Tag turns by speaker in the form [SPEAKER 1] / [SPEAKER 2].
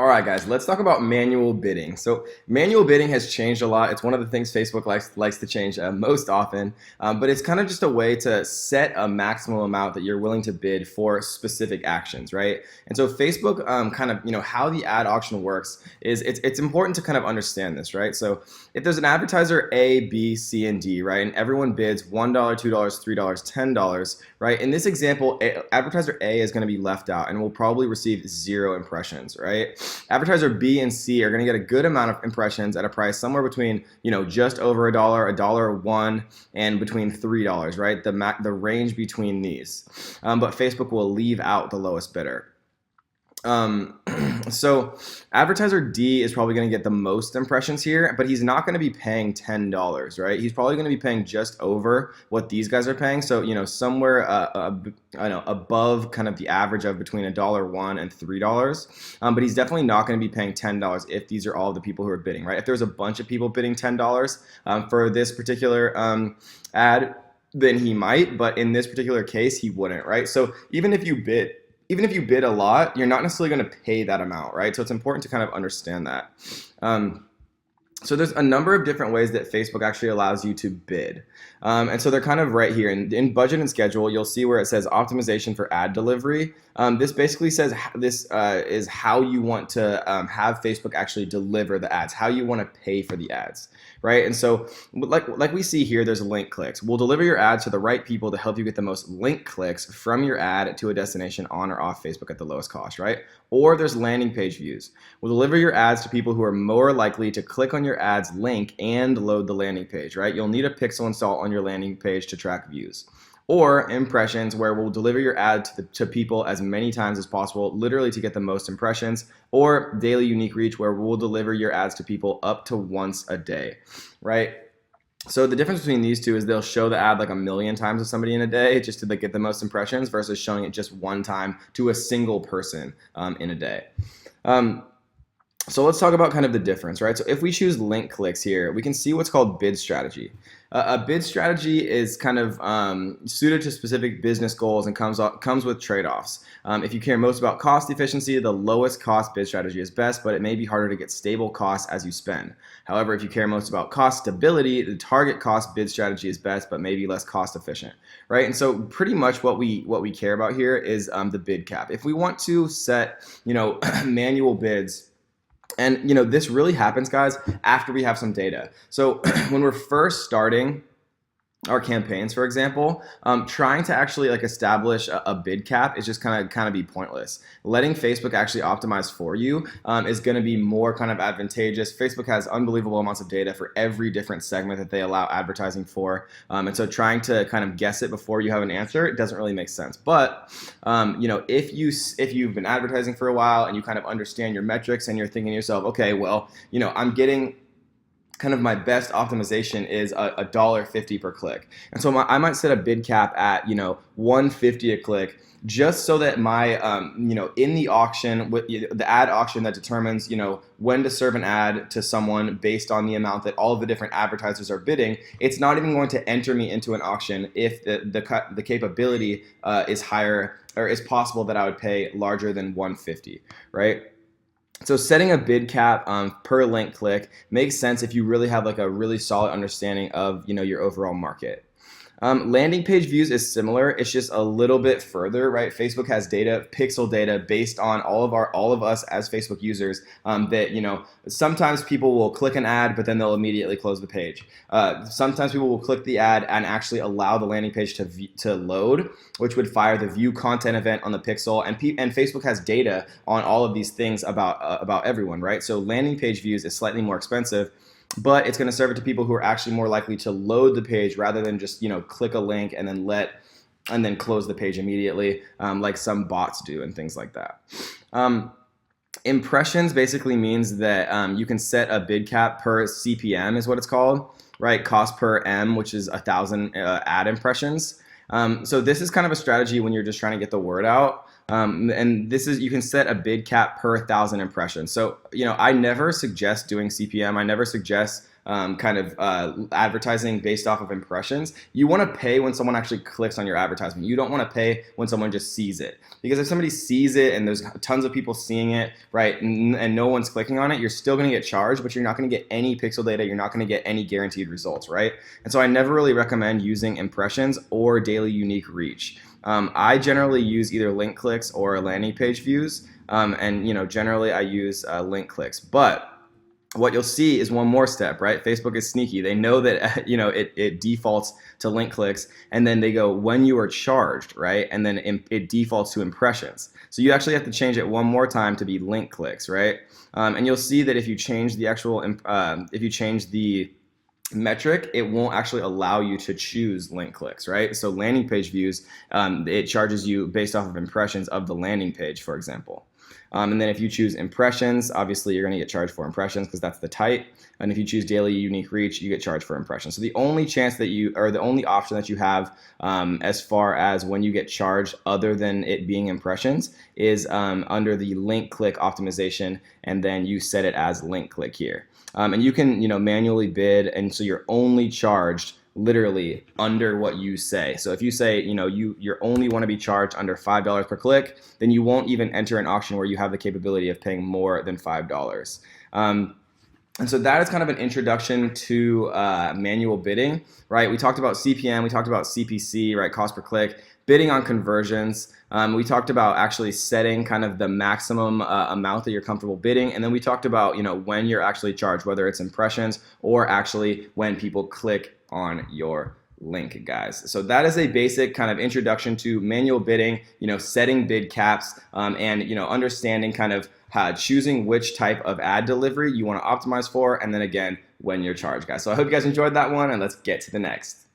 [SPEAKER 1] All right, guys, let's talk about manual bidding. So manual bidding has changed a lot. It's one of the things Facebook likes to change most often, but it's kind of just a way to set a maximum amount that you're willing to bid for specific actions, right? And so Facebook kind of, how the ad auction works is it's important to kind of understand this, right? So if there's an advertiser A, B, C, and D, right, and everyone bids $1, $2, $3, $10, right? In this example, advertiser A is going to be left out and will probably receive 0 impressions, right? Advertiser B and C are going to get a good amount of impressions at a price somewhere between, just over $1, $1.01, and between $3, right? The range between these. But Facebook will leave out the lowest bidder. So advertiser D is probably going to get the most impressions here, but he's not going to be paying $10, right? He's probably going to be paying just over what these guys are paying. So, somewhere, above kind of the average of between $1.01 and $3. But he's definitely not going to be paying $10 if these are all the people who are bidding, right? If there's a bunch of people bidding $10 for this particular ad, then he might, but in this particular case, he wouldn't, right? So even if you bid a lot, you're not necessarily going to pay that amount, right? So it's important to kind of understand that. So there's a number of different ways that Facebook actually allows you to bid. And so they're kind of right here. In budget and schedule, you'll see where it says optimization for ad delivery. This basically says this is how you want to have Facebook actually deliver the ads, how you want to pay for the ads, right? And so like we see here, there's link clicks. We'll deliver your ads to the right people to help you get the most link clicks from your ad to a destination on or off Facebook at the lowest cost, right? Or there's landing page views. We'll deliver your ads to people who are more likely to click on your ad's link and load the landing page, right? You'll need a pixel install on your landing page to track views. Or impressions, where we'll deliver your ad to people as many times as possible, literally to get the most impressions. Or daily unique reach, where we'll deliver your ads to people up to once a day, right? So the difference between these two is they'll show the ad like 1,000,000 times to somebody in a day just to get the most impressions versus showing it just one time to a single person in a day. So let's talk about kind of the difference, right? So if we choose link clicks here, we can see what's called bid strategy. A bid strategy is kind of suited to specific business goals and comes with trade-offs. If you care most about cost efficiency, the lowest cost bid strategy is best, but it may be harder to get stable costs as you spend. However, if you care most about cost stability, the target cost bid strategy is best, but maybe less cost efficient, right? And so pretty much what we care about here is the bid cap. If we want to set, manual bids, and this really happens, guys, after we have some data. So when we're first starting our campaigns, for example, trying to actually establish a bid cap is just kind of be pointless. Letting Facebook actually optimize for you is going to be more kind of advantageous. Facebook has unbelievable amounts of data for every different segment that they allow advertising for, and so trying to kind of guess it before you have an answer, it doesn't really make sense. But if you've been advertising for a while and you kind of understand your metrics and you're thinking to yourself, okay, well, I'm getting kind of my best optimization is $1.50 per click. And so I might set a bid cap at, $1.50 a click, just so that my, in the auction, with the ad auction that determines, when to serve an ad to someone based on the amount that all of the different advertisers are bidding, it's not even going to enter me into an auction if the capability is higher, or is possible that I would pay larger than $1.50, right? So setting a bid cap per link click makes sense if you really have a really solid understanding of your overall market. Landing page views is similar. It's just a little bit further, right? Facebook has data, pixel data, based on all of us as Facebook users. That sometimes people will click an ad, but then they'll immediately close the page. Sometimes people will click the ad and actually allow the landing page to load, which would fire the view content event on the pixel. And Facebook has data on all of these things about everyone, right? So landing page views is slightly more expensive, but it's going to serve it to people who are actually more likely to load the page rather than just click a link and then close the page immediately, like some bots do and things like that. Impressions basically means that you can set a bid cap per CPM is what it's called, right? Cost per M, which is 1,000 ad impressions. So this is kind of a strategy when you're just trying to get the word out. And this is, you can set a bid cap per 1,000 impressions. So, I never suggest doing CPM. I never suggest advertising based off of impressions. You want to pay when someone actually clicks on your advertisement. You don't want to pay when someone just sees it. Because if somebody sees it and there's tons of people seeing it, right, and no one's clicking on it, you're still going to get charged, but you're not going to get any pixel data. You're not going to get any guaranteed results, right? And so I never really recommend using impressions or daily unique reach. I generally use either link clicks or landing page views, and generally I use link clicks. But what you'll see is one more step, right? Facebook is sneaky. They know that it defaults to link clicks, and then they go when you are charged, right? And then it defaults to impressions. So you actually have to change it one more time to be link clicks, right? And you'll see that if you change the actual if you change the metric, it won't actually allow you to choose link clicks, right? So landing page views, it charges you based off of impressions of the landing page, for example. And then if you choose impressions, obviously you're going to get charged for impressions because that's the type. And if you choose daily unique reach, you get charged for impressions. So the only chance that the only option that you have as far as when you get charged other than it being impressions is under the link click optimization, and then you set it as link click here. And you can manually bid, and so you're only charged literally under what you say. So if you say, you only want to be charged under $5 per click, then you won't even enter an auction where you have the capability of paying more than $5. And so that is kind of an introduction to manual bidding, right? We talked about CPM, we talked about CPC, right? Cost per click, bidding on conversions. We talked about actually setting kind of the maximum amount that you're comfortable bidding. And then we talked about, when you're actually charged, whether it's impressions or actually when people click on your link, guys. So that is a basic kind of introduction to manual bidding, setting bid caps, and understanding kind of choosing which type of ad delivery you want to optimize for, and then again when you're charged, guys. So I hope you guys enjoyed that one, and let's get to the next.